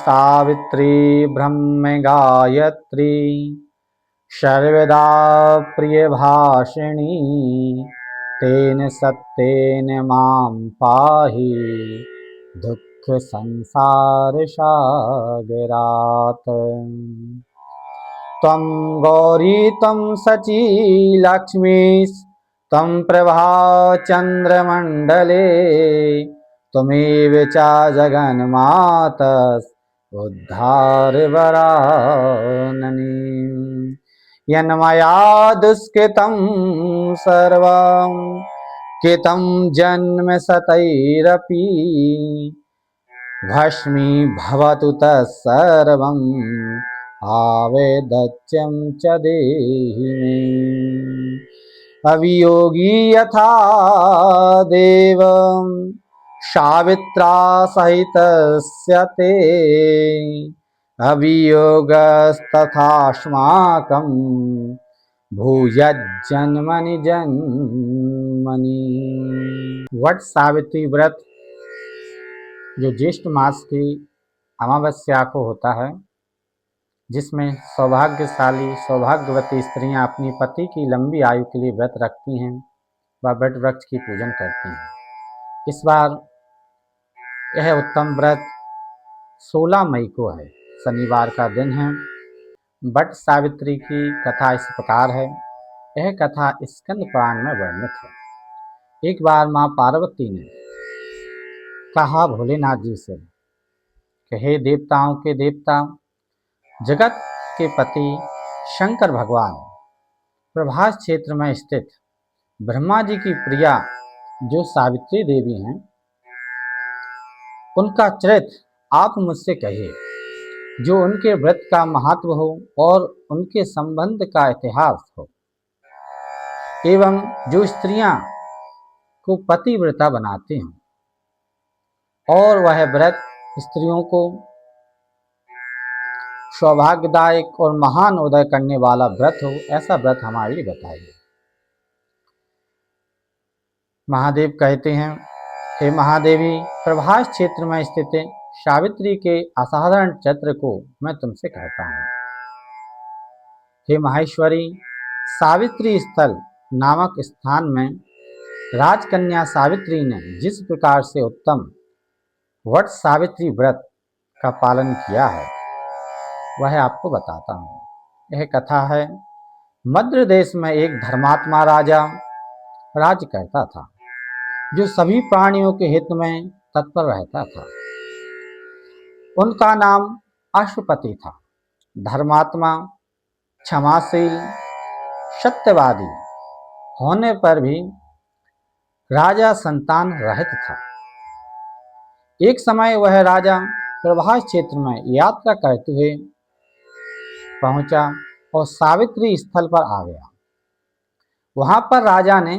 सावित्री ब्रह्म गायत्री सर्वदा प्रियभाषिणी तेन सत्येन मां पाहि दुःख संसार सागरात्। त्वं गौरी त्वं सची लक्ष्मी त्वं प्रभा चन्द्रमण्डले त्वमेव च जगन्मातः उद्धारवराननी। यन्मया दुष्कृतं सर्वं कृतं जन्म शतैरपि भस्मीभवतु तत्सर्वं आवेदच्यं च देहि मे। अवियोगी यथा देव सावित्रा सहितस्य ते अवियोगस्तथास्माकं भूयज्जन्मनि जन्मनि। वट सावित्री व्रत जो ज्येष्ठ मास की अमावस्या को होता है, जिसमें सौभाग्यशाली सौभाग्यवती स्त्रियां अपनी पति की लंबी आयु के लिए व्रत रखती हैं व वट वृक्ष की पूजन करती हैं। इस बार यह उत्तम व्रत 16 मई को है, शनिवार का दिन है। वट सावित्री की कथा इस प्रकार है। यह कथा स्कंद पुराण में वर्णित है। एक बार माँ पार्वती ने कहा भोलेनाथ जी से कि हे देवताओं के देवता, जगत के पति शंकर भगवान प्रभास क्षेत्र में स्थित ब्रह्मा जी की प्रिया जो सावित्री देवी हैं, उनका चरित्र आप मुझसे कहिए, जो उनके व्रत का महत्व हो और उनके संबंध का इतिहास हो, एवं जो स्त्रियां को पतिव्रता बनाती हैं और वह व्रत स्त्रियों को सौभाग्यदायक और महान उदय करने वाला व्रत हो, ऐसा व्रत हमारे लिए बताइए। महादेव कहते हैं, हे महादेवी, प्रभास क्षेत्र में स्थित सावित्री के असाधारण चरित्र को मैं तुमसे कहता हूँ। हे माहेश्वरी, सावित्री स्थल नामक स्थान में राजकन्या सावित्री ने जिस प्रकार से उत्तम वट सावित्री व्रत का पालन किया है, वह आपको बताता हूँ। यह कथा है, मद्र देश में एक धर्मात्मा राजा राज करता था, जो सभी प्राणियों के हित में तत्पर रहता था। उनका नाम अश्वपति था। धर्मात्मा, क्षमाशील, सत्यवादी होने पर भी राजा संतान रहित था। एक समय वह राजा प्रभास क्षेत्र में यात्रा करते हुए पहुंचा और सावित्री स्थल पर आ गया। वहां पर राजा ने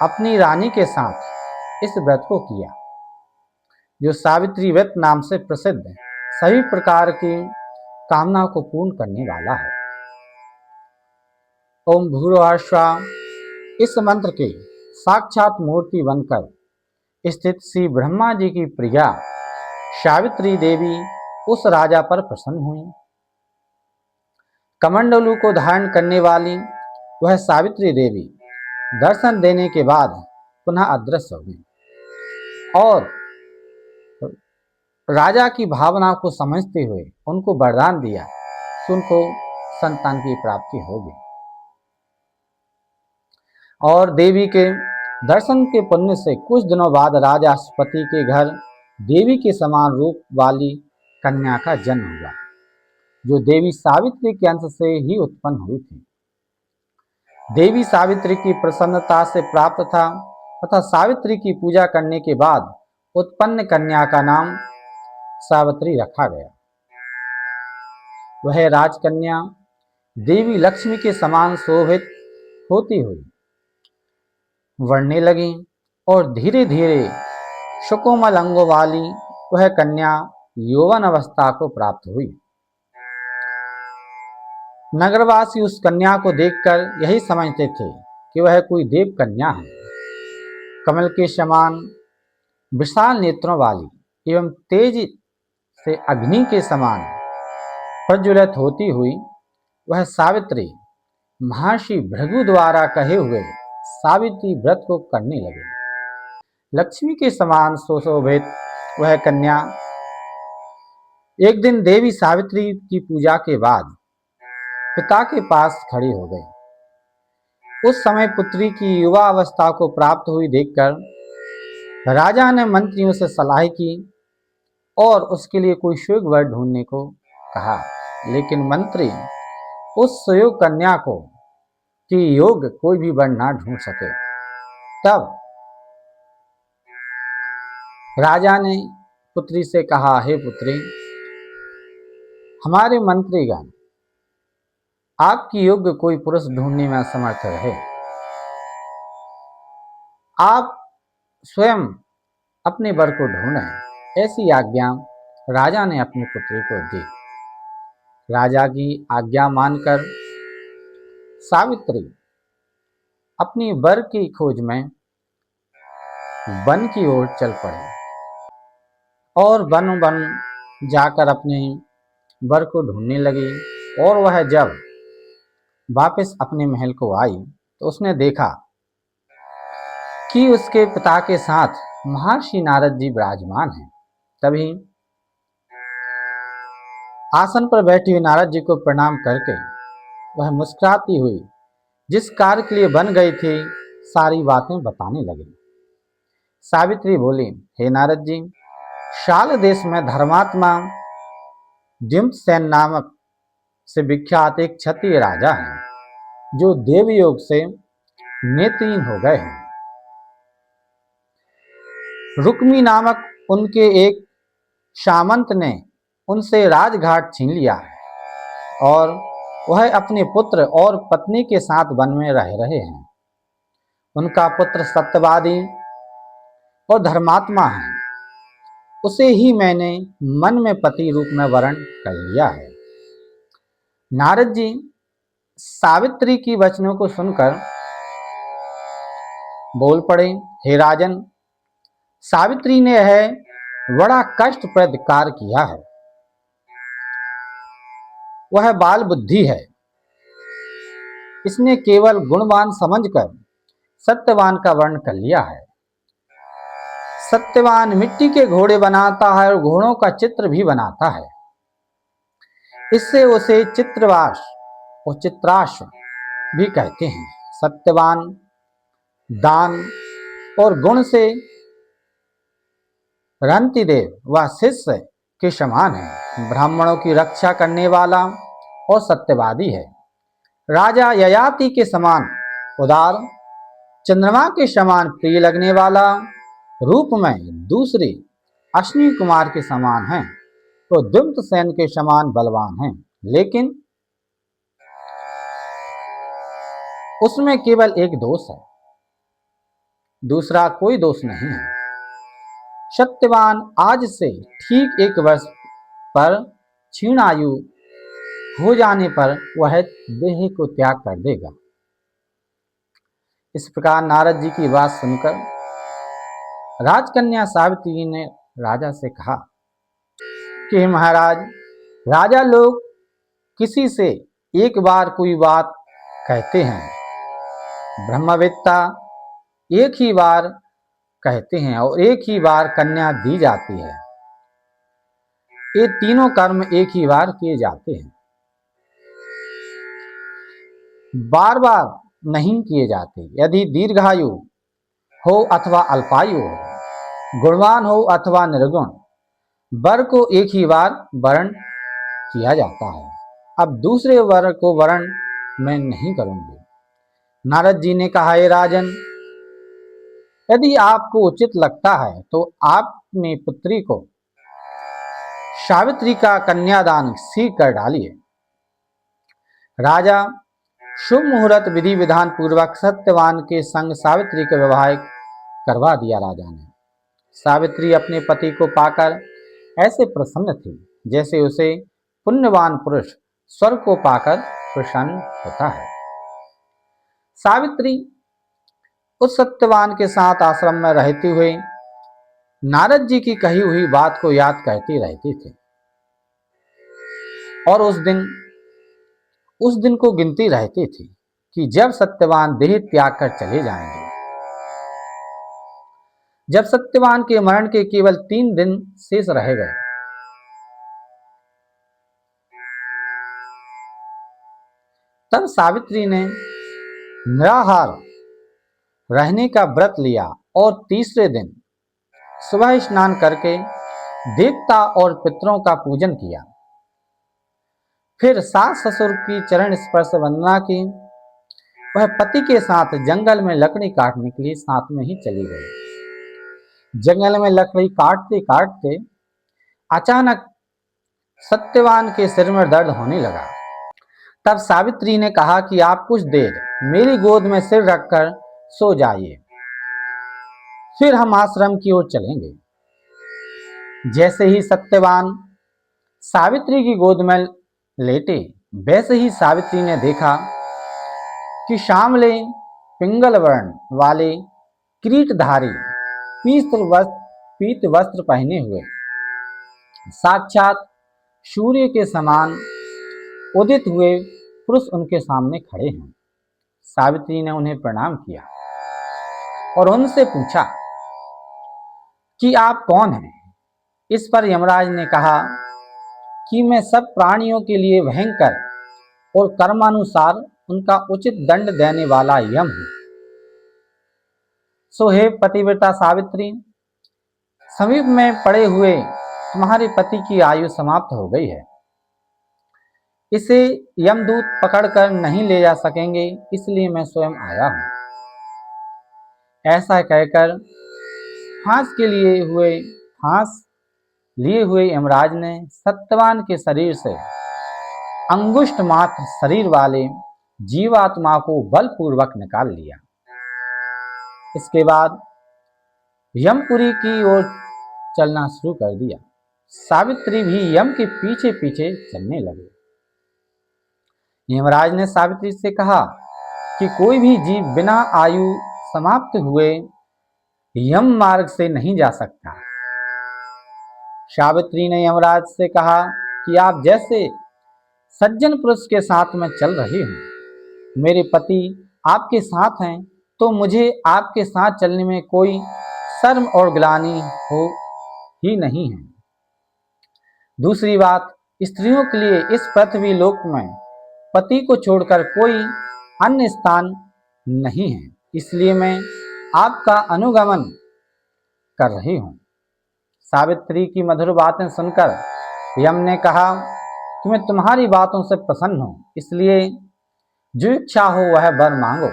अपनी रानी के साथ इस व्रत को किया, जो सावित्री व्रत नाम से प्रसिद्ध सभी प्रकार की कामना को पूर्ण करने वाला है। ओम भूर्भुवः स्वः इस मंत्र के साक्षात मूर्ति बनकर स्थित श्री ब्रह्मा जी की प्रिया सावित्री देवी उस राजा पर प्रसन्न हुई। कमंडलू को धारण करने वाली वह सावित्री देवी दर्शन देने के बाद पुनः अदृश्य हो गई और राजा की भावना को समझते हुए उनको वरदान दिया कि उनको संतान की प्राप्ति होगी। और देवी के दर्शन के पुण्य से कुछ दिनों बाद राजा अश्वपति के घर देवी के समान रूप वाली कन्या का जन्म हुआ, जो देवी सावित्री के अंश से ही उत्पन्न हुई थी। देवी सावित्री की प्रसन्नता से प्राप्त था तथा सावित्री की पूजा करने के बाद उत्पन्न कन्या का नाम सावित्री रखा गया। वह राजकन्या देवी लक्ष्मी के समान शोभित होती हुई बढ़ने लगी और धीरे धीरे सुकोमल अंगों वाली वह कन्या यौवन अवस्था को प्राप्त हुई। नगरवासी उस कन्या को देखकर यही समझते थे कि वह कोई देव कन्या है। कमल के समान विशाल नेत्रों वाली एवं तेज से अग्नि के समान प्रज्वलित होती हुई वह सावित्री महर्षि भृगु द्वारा कहे हुए सावित्री व्रत को करने लगे। लक्ष्मी के समान सुशोभित वह कन्या एक दिन देवी सावित्री की पूजा के बाद पिता के पास खड़ी हो गई। उस समय पुत्री की युवा अवस्था को प्राप्त हुई देखकर राजा ने मंत्रियों से सलाह की और उसके लिए कोई सुयोग्य वर ढूंढने को कहा, लेकिन मंत्री उस सुयोग्य कन्या को कि योग्य कोई भी वर ना ढूंढ सके। तब राजा ने पुत्री से कहा, हे पुत्री, हमारे मंत्रीगण आपकी योग्य कोई पुरुष ढूंढने में असमर्थ रहे, आप स्वयं अपने वर को ढूंढें। ऐसी आज्ञा राजा ने अपनी पुत्री को दी। राजा की आज्ञा मानकर सावित्री अपनी वर की खोज में वन की ओर चल पड़ी और वन वन जाकर अपने वर को ढूंढने लगी। और वह जब वापस अपने महल को आई तो उसने देखा कि उसके पिता के साथ महर्षि नारद जी विराजमान हैं। तभी आसन पर बैठी हुई नारद जी को प्रणाम करके वह मुस्कुराती हुई जिस कार्य के लिए बन गई थी सारी बातें बताने लगी। सावित्री बोली, हे नारद जी, शाल देश में धर्मात्मा द्युम्नसेन नामक से विख्यात एक क्षत्रिय राजा हैं जो देवयोग से नेत्रहीन हो गए हैं। रुक्मी नामक उनके एक सामंत ने उनसे राजघाट छीन लिया है और वह अपने पुत्र और पत्नी के साथ वन में रह रहे हैं। उनका पुत्र सत्यवादी और धर्मात्मा है, उसे ही मैंने मन में पति रूप में वरण कर लिया है। नारद जी सावित्री की वचनों को सुनकर बोल पड़े, हे राजन, सावित्री ने यह बड़ा कष्टप्रद कार्य किया है। वह बाल बुद्धि है, इसने केवल गुणवान समझकर सत्यवान का वर्ण कर लिया है। सत्यवान मिट्टी के घोड़े बनाता है और घोड़ों का चित्र भी बनाता है। इससे उसे चित्रवास और चित्राश भी कहते हैं। सत्यवान दान और गुण से रंतिदेव व शिष्य के समान है। ब्राह्मणों की रक्षा करने वाला और सत्यवादी है। राजा ययाति के समान उदार, चंद्रमा के समान प्रिय लगने वाला, रूप में दूसरे अश्विनी कुमार के समान है, तो द्युम्नसेन के समान बलवान है, लेकिन उसमें केवल एक दोष है, दूसरा कोई दोष नहीं है। सत्यवान आज से ठीक 1 वर्ष पर क्षीण आयु हो जाने पर वह देह को त्याग कर देगा। इस प्रकार नारद जी की बात सुनकर राजकन्या सावित्री ने राजा से कहा कि महाराज, राजा लोग किसी से एक बार कोई बात कहते हैं, ब्रह्मवेत्ता एक ही बार कहते हैं और एक ही बार कन्या दी जाती है। ये तीनों कर्म एक ही बार किए जाते हैं, बार बार नहीं किए जाते। यदि दीर्घायु हो अथवा अल्पायु हो, गुणवान हो अथवा निर्गुण, वर को एक ही बार वरण किया जाता है। अब दूसरे वर को वरण मैं नहीं करूंगी। नारद जी ने कहा, हे राजन, यदि आपको उचित लगता है तो आप अपनी पुत्री को सावित्री का कन्यादान शीघ्र कर डालिए। राजा शुभ मुहूर्त विधि विधान पूर्वक सत्यवान के संग सावित्री का विवाह करवा दिया। राजा ने सावित्री अपने पति को पाकर ऐसे प्रसन्न थी जैसे उसे पुण्यवान पुरुष स्वर्ग को पाकर प्रसन्न होता है। सावित्री उस सत्यवान के साथ आश्रम में रहते हुए नारद जी की कही हुई बात को याद करती रहती थी। और उस दिन को गिनती रहती थी कि जब सत्यवान देह त्याग कर चले जाएंगे। जब सत्यवान के मरण के केवल 3 दिन शेष रह गए, तब सावित्री ने निराहार रहने का व्रत लिया और तीसरे दिन सुबह स्नान करके देवता और पितरों का पूजन किया। फिर सास ससुर की चरण स्पर्श वंदना की। वह पति के साथ जंगल में लकड़ी काटने के लिए साथ में ही चली गई। जंगल में लकड़ी काटते काटते अचानक सत्यवान के सिर में दर्द होने लगा। तब सावित्री ने कहा कि आप कुछ देर मेरी गोद में सिर रखकर सो जाइए, फिर हम आश्रम की ओर चलेंगे। जैसे ही सत्यवान सावित्री की गोद में लेटे, वैसे ही सावित्री ने देखा कि श्यामले पिंगल वर्ण वाले किरीटधारी पीत वस्त्र पहने हुए साक्षात सूर्य के समान उदित हुए पुरुष उनके सामने खड़े हैं। सावित्री ने उन्हें प्रणाम किया और उनसे पूछा कि आप कौन हैं। इस पर यमराज ने कहा कि मैं सब प्राणियों के लिए भयंकर और कर्मानुसार उनका उचित दंड देने वाला यम हूं। सो हे पतिव्रता सावित्री, समीप में पड़े हुए तुम्हारे पति की आयु समाप्त हो गई है। इसे यमदूत पकड़कर नहीं ले जा सकेंगे, इसलिए मैं स्वयं आया हूं। ऐसा कहकर फांस लिए हुए यमराज ने सत्यवान के शरीर से अंगुष्ठ मात्र शरीर वाले जीवात्मा को बलपूर्वक निकाल लिया। इसके बाद यमपुरी की ओर चलना शुरू कर दिया। सावित्री भी यम के पीछे पीछे चलने लगी। यमराज ने सावित्री से कहा कि कोई भी जीव बिना आयु समाप्त हुए यम मार्ग से नहीं जा सकता। सावित्री ने यमराज से कहा कि आप जैसे सज्जन पुरुष के साथ मैं चल रही हूं, मेरे पति आपके साथ हैं, तो मुझे आपके साथ चलने में कोई शर्म और ग्लानि हो ही नहीं है। दूसरी बात, स्त्रियों के लिए इस पृथ्वी लोक में पति को छोड़कर कोई अन्य स्थान नहीं है, इसलिए मैं आपका अनुगमन कर रही हूं। सावित्री की मधुर बातें सुनकर यम ने कहा कि मैं तुम्हारी बातों से प्रसन्न हूं, इसलिए जो इच्छा हो वह वर मांगो।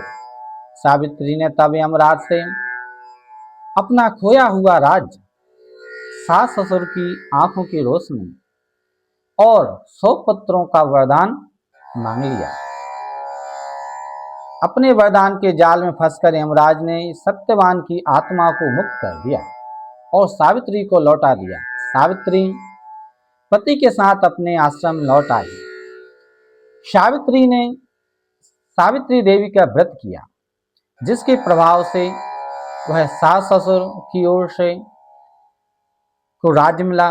सावित्री ने तब यमराज से अपना खोया हुआ राज्य, सास ससुर की आंखों की रोशनी और 100 पुत्रों का वरदान मांग लिया। अपने वरदान के जाल में फंसकर यमराज ने सत्यवान की आत्मा को मुक्त कर दिया और सावित्री को लौटा दिया। सावित्री पति के साथ अपने आश्रम लौट आई। सावित्री ने सावित्री देवी का व्रत किया, जिसके प्रभाव से वह सास ससुर की ओर से को राज्य मिला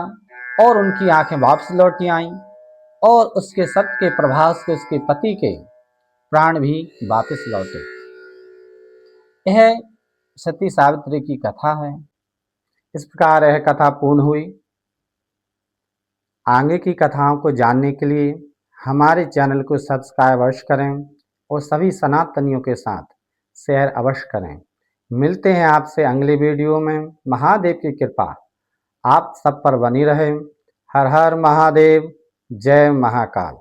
और उनकी आंखें वापस लौटी आईं और उसके सत्य के प्रभाव से उसके पति के प्राण भी वापस लौटे। यह सती सावित्री की कथा है। इस प्रकार यह कथा पूर्ण हुई। आगे की कथाओं को जानने के लिए हमारे चैनल को सब्सक्राइब अवश्य करें और सभी सनातनियों के साथ शेयर अवश्य करें। मिलते हैं आपसे अगले वीडियो में। महादेव की कृपा आप सब पर बनी रहे। हर हर महादेव, जय महाकाल।